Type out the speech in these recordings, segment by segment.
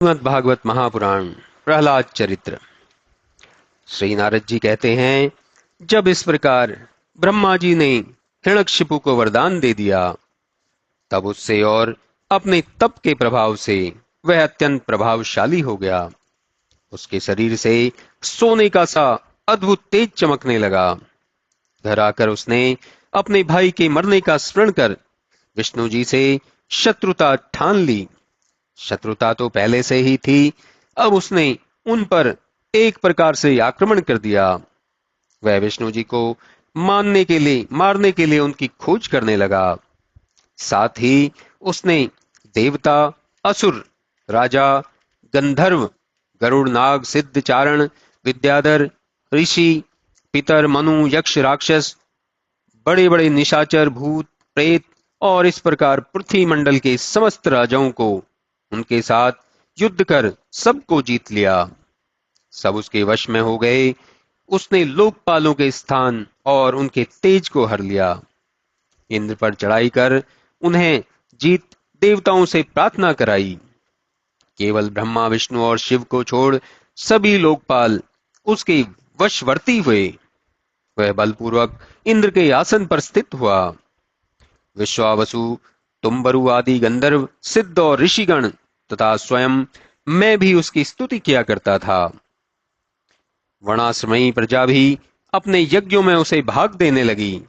श्रीमद् भागवत महापुराण प्रहलाद चरित्र। श्री नारद जी कहते हैं, जब इस प्रकार ब्रह्मा जी ने हिरण्यकशिपु को वरदान दे दिया, तब उससे और अपने तप के प्रभाव से वह अत्यंत प्रभावशाली हो गया। उसके शरीर से सोने का सा अद्भुत तेज चमकने लगा। घर आकर उसने अपने भाई के मरने का स्मरण कर विष्णु जी से शत्रुता ठान ली। शत्रुता तो पहले से ही थी, अब उसने उन पर एक प्रकार से आक्रमण कर दिया। वह विष्णु जी को मारने के लिए उनकी खोज करने लगा। साथ ही उसने देवता, असुर, राजा, गंधर्व, गरुड़, नाग, सिद्ध, चारण, विद्याधर, ऋषि, पितर, मनु, यक्ष, राक्षस, बड़े बड़े निशाचर, भूत, प्रेत और इस प्रकार पृथ्वी मंडल के समस्त राजाओं को उनके साथ युद्ध कर सबको जीत लिया। सब उसके वश में हो गए। उसने लोकपालों के स्थान और उनके तेज को हर लिया। इंद्र पर चढ़ाई कर उन्हें जीत देवताओं से प्रार्थना कराई। केवल ब्रह्मा, विष्णु और शिव को छोड़ सभी लोकपाल उसके वशवर्ती हुए। वह बलपूर्वक इंद्र के आसन पर स्थित हुआ। विश्वावसु, तुम्बरु आदि गंधर्व, सिद्ध और ऋषिगण तथा स्वयं मैं भी उसकी स्तुति किया करता था। वर्णाश्रमयी प्रजा भी अपने यज्ञों में उसे भाग देने लगी।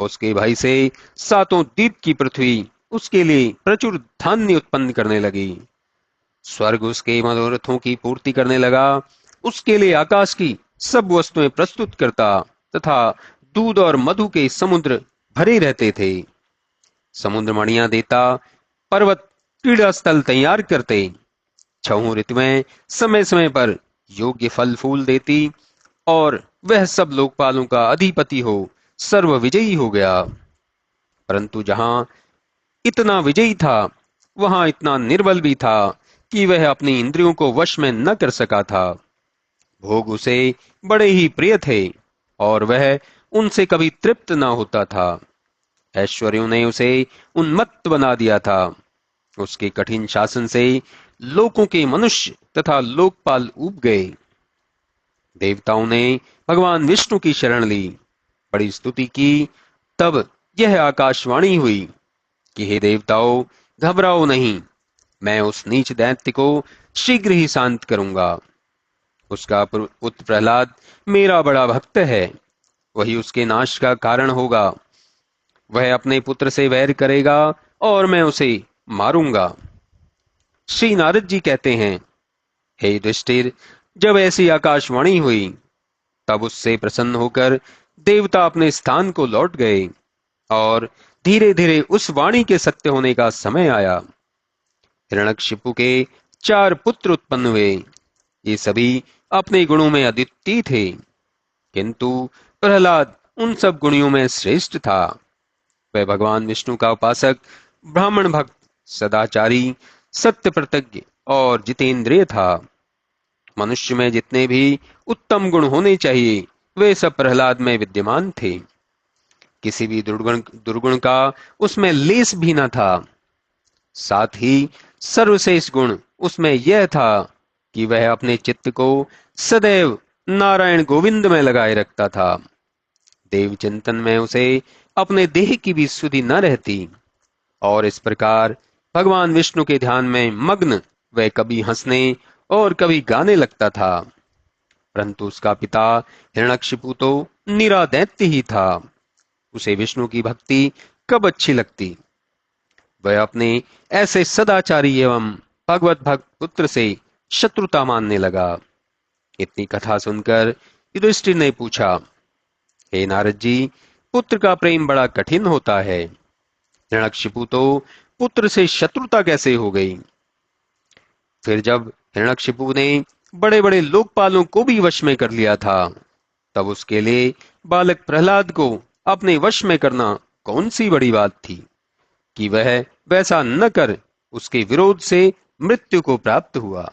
उसके भय से सातों द्वीप की पृथ्वी उसके लिए प्रचुर धान्य उत्पन्न करने लगी। स्वर्ग उसके मनोरथों की पूर्ति करने लगा। उसके लिए आकाश की सब वस्तुएं प्रस्तुत करता तथा दूध और मधु के समुद्र भरे रहते थे। समुद्र मणियां देता, पर्वत क्रीड़ा स्थल तैयार करते, छहों ऋतुएं समय समय पर योग्य फल फूल देती और वह सब लोकपालों का अधिपति हो सर्व विजयी हो गया। परंतु जहां इतना विजयी था, वहां इतना निर्बल भी था कि वह अपनी इंद्रियों को वश में न कर सका था। भोग उसे बड़े ही प्रिय थे और वह उनसे कभी तृप्त न होता था। ऐश्वर्यों ने उसे उन्मत्त बना दिया था। उसके कठिन शासन से लोकों के मनुष्य तथा लोकपाल ऊब गए। देवताओं ने भगवान विष्णु की शरण ली, बड़ी स्तुति की। तब यह आकाशवाणी हुई कि हे देवताओं, घबराओ नहीं, मैं उस नीच दैत्य को शीघ्र ही शांत करूंगा। उसका पुत्र प्रहलाद मेरा बड़ा भक्त है, वही उसके नाश का कारण होगा। वह अपने पुत्र से वैर करेगा और मैं उसे मारूंगा। श्री नारद जी कहते हैं, हे युधिष्ठिर, जब ऐसी आकाशवाणी हुई, तब उससे प्रसन्न होकर देवता अपने स्थान को लौट गए और धीरे धीरे उस वाणी के सत्य होने का समय आया। हिरण्यकशिपु के 4 पुत्र उत्पन्न हुए। ये सभी अपने गुणों में अद्वितीय थे, किंतु प्रहलाद उन सब गुणियों में श्रेष्ठ था। वह भगवान विष्णु का उपासक, ब्राह्मण भक्त, सदाचारी, सत्य प्रतिज्ञ और जितेंद्रिय था। मनुष्य में जितने भी उत्तम गुण होने चाहिए, वे सब प्रहलाद में विद्यमान थे। किसी भी दुर्गुण का उसमें लेस भी न था। साथ ही सर्वश्रेष्ठ गुण उसमें यह था कि वह अपने चित्त को सदैव नारायण गोविंद में लगाए रखता था। देव चिंतन में उसे अपने देह की भी सुधि न रहती और इस प्रकार भगवान विष्णु के ध्यान में मग्न वह कभी हंसने और कभी गाने लगता था। परंतु उसका पिता हिरण्यकशिपु तो निरा दैत्य ही था। उसे विष्णु की भक्ति कब अच्छी लगती। वह अपने ऐसे सदाचारी एवं भगवत भक्त पुत्र से शत्रुता मानने लगा। इतनी कथा सुनकर युधिष्ठिर ने पूछा, हे नारद जी, पुत्र का प्रेम बड़ा कठिन होता है। हिरण्यकशिपु तो पुत्र से शत्रुता कैसे हो गई। फिर जब हिरण्यकशिपु ने बड़े बड़े लोकपालों को भी वश में कर लिया था, तब उसके लिए बालक प्रहलाद को अपने वश में करना कौन सी बड़ी बात थी कि वह वैसा न कर उसके विरोध से मृत्यु को प्राप्त हुआ।